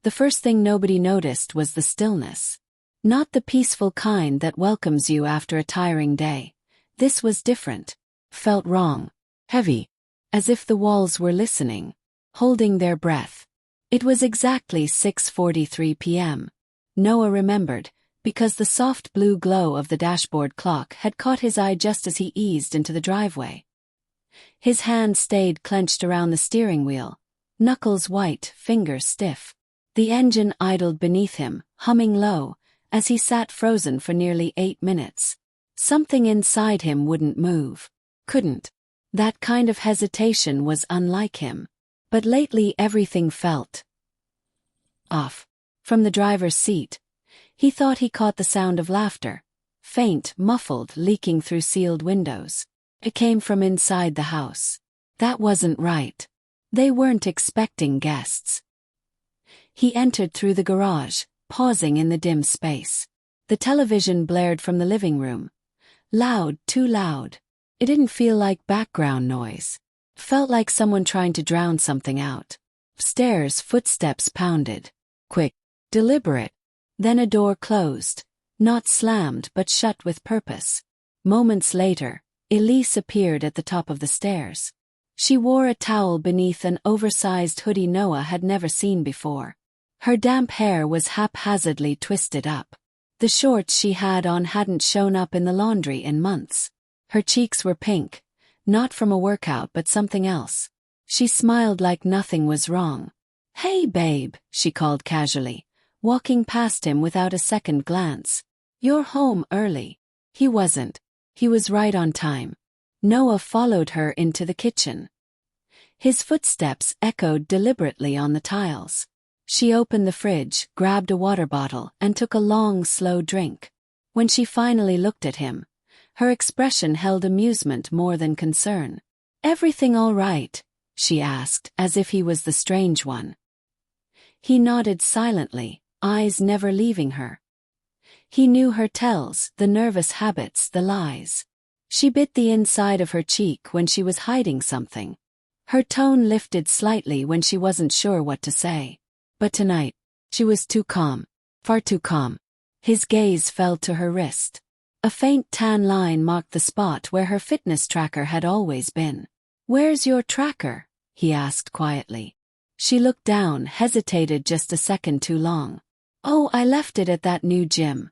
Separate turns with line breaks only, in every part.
The first thing nobody noticed was the stillness. Not the peaceful kind that welcomes you after a tiring day. This was different. Felt wrong. Heavy. As if the walls were listening. Holding their breath. It was exactly 6:43 p.m. Noah remembered, because the soft blue glow of the dashboard clock had caught his eye just as he eased into the driveway. His hand stayed clenched around the steering wheel, knuckles white, fingers stiff. The engine idled beneath him, humming low, as he sat frozen for nearly 8 minutes. Something inside him wouldn't move. Couldn't. That kind of hesitation was unlike him. But lately everything felt off. From the driver's seat, he thought he caught the sound of laughter, faint, muffled, leaking through sealed windows. It came from inside the house. That wasn't right. They weren't expecting guests. He entered through the garage, pausing in the dim space. The television blared from the living room. Loud, too loud. It didn't feel like background noise. Felt like someone trying to drown something out. Upstairs, footsteps pounded. Quick, deliberate. Then a door closed. Not slammed but shut with purpose. Moments later, Elise appeared at the top of the stairs. She wore a towel beneath an oversized hoodie Noah had never seen before. Her damp hair was haphazardly twisted up. The shorts she had on hadn't shown up in the laundry in months. Her cheeks were pink. Not from a workout but something else. She smiled like nothing was wrong. "Hey babe," she called casually, walking past him without a second glance. "You're home early." He wasn't. He was right on time. Noah followed her into the kitchen. His footsteps echoed deliberately on the tiles. She opened the fridge, grabbed a water bottle, and took a long, slow drink. When she finally looked at him, her expression held amusement more than concern. "Everything all right?" she asked, as if he was the strange one. He nodded silently, eyes never leaving her. He knew her tells, the nervous habits, the lies. She bit the inside of her cheek when she was hiding something. Her tone lifted slightly when she wasn't sure what to say. But tonight, she was too calm, far too calm. His gaze fell to her wrist. A faint tan line marked the spot where her fitness tracker had always been. "Where's your tracker?" he asked quietly. She looked down, hesitated just a second too long. "Oh, I left it at that new gym.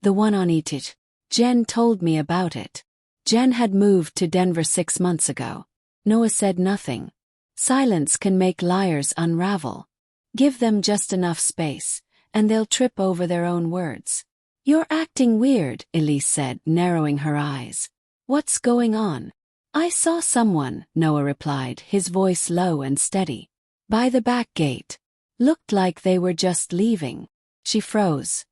The one on ET. Jen told me about it." Jen had moved to Denver 6 months ago. Noah said nothing. Silence can make liars unravel. Give them just enough space, and they'll trip over their own words. "You're acting weird," Elise said, narrowing her eyes. "What's going on?" "I saw someone," Noah replied, his voice low and steady. "By the back gate. Looked like they were just leaving." She froze.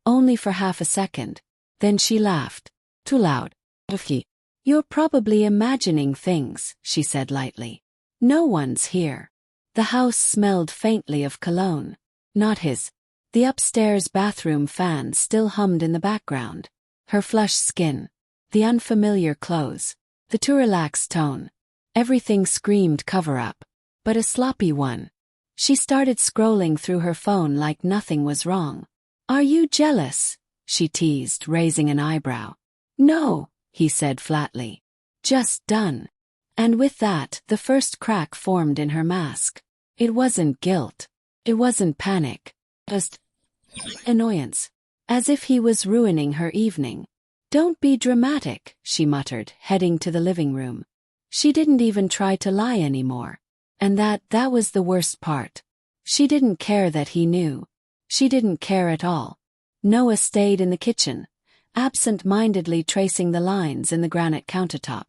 Only for half a second. Then she laughed. Too loud. "You're probably imagining things," she said lightly. "No one's here." The house smelled faintly of cologne. Not his. The upstairs bathroom fan still hummed in the background. Her flushed skin. The unfamiliar clothes. The too relaxed tone. Everything screamed cover-up. But a sloppy one. She started scrolling through her phone like nothing was wrong. "Are you jealous?" she teased, raising an eyebrow. "No," he said flatly. "Just done." And with that, the first crack formed in her mask. It wasn't guilt. It wasn't panic. Just annoyance. As if he was ruining her evening. "Don't be dramatic," she muttered, heading to the living room. She didn't even try to lie anymore. And that was the worst part. She didn't care that he knew. She didn't care at all. Noah stayed in the kitchen, absent-mindedly tracing the lines in the granite countertop.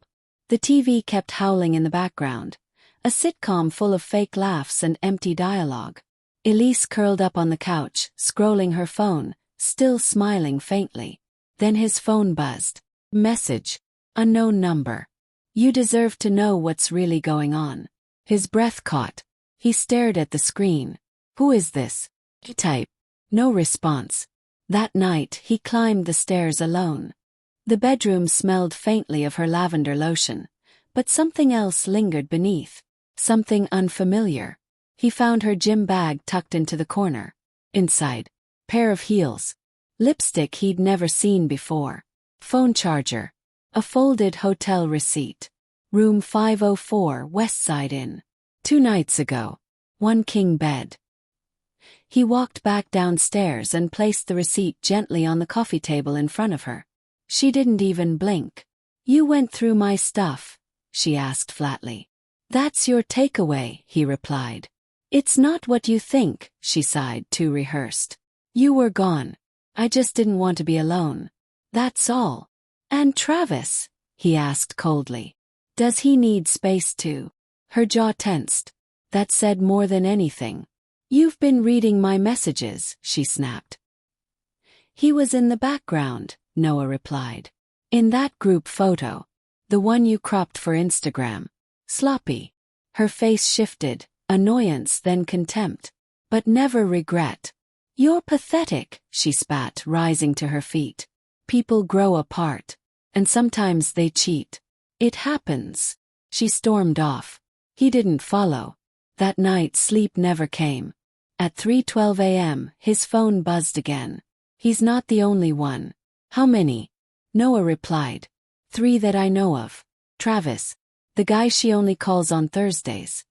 The TV kept howling in the background, a sitcom full of fake laughs and empty dialogue. Elise curled up on the couch, scrolling her phone, still smiling faintly. Then his phone buzzed. Message. Unknown number. "You deserve to know what's really going on." His breath caught. He stared at the screen. "Who is this?" He typed. No response. That night, he climbed the stairs alone. The bedroom smelled faintly of her lavender lotion, but something else lingered beneath. Something unfamiliar. He found her gym bag tucked into the corner. Inside, pair of heels, lipstick he'd never seen before, phone charger, a folded hotel receipt. Room 504 West Side Inn. 2 nights ago. 1 king bed. He walked back downstairs and placed the receipt gently on the coffee table in front of her. She didn't even blink. "You went through my stuff?" she asked flatly. "That's your takeaway," he replied. "It's not what you think," she sighed, too rehearsed. "You were gone. I just didn't want to be alone. That's all." "And Travis?" he asked coldly. "Does he need space too?" Her jaw tensed. That said more than anything. "You've been reading my messages," she snapped. "He was in the background," Noah replied. "In that group photo. The one you cropped for Instagram. Sloppy." Her face shifted, annoyance then contempt. But never regret. "You're pathetic," she spat, rising to her feet. "People grow apart. And sometimes they cheat. It happens." She stormed off. He didn't follow. That night sleep never came. At 3:12 a.m., his phone buzzed again. "He's not the only one." "How many?" Noah replied. "3 that I know of. Travis. The guy she only calls on Thursdays.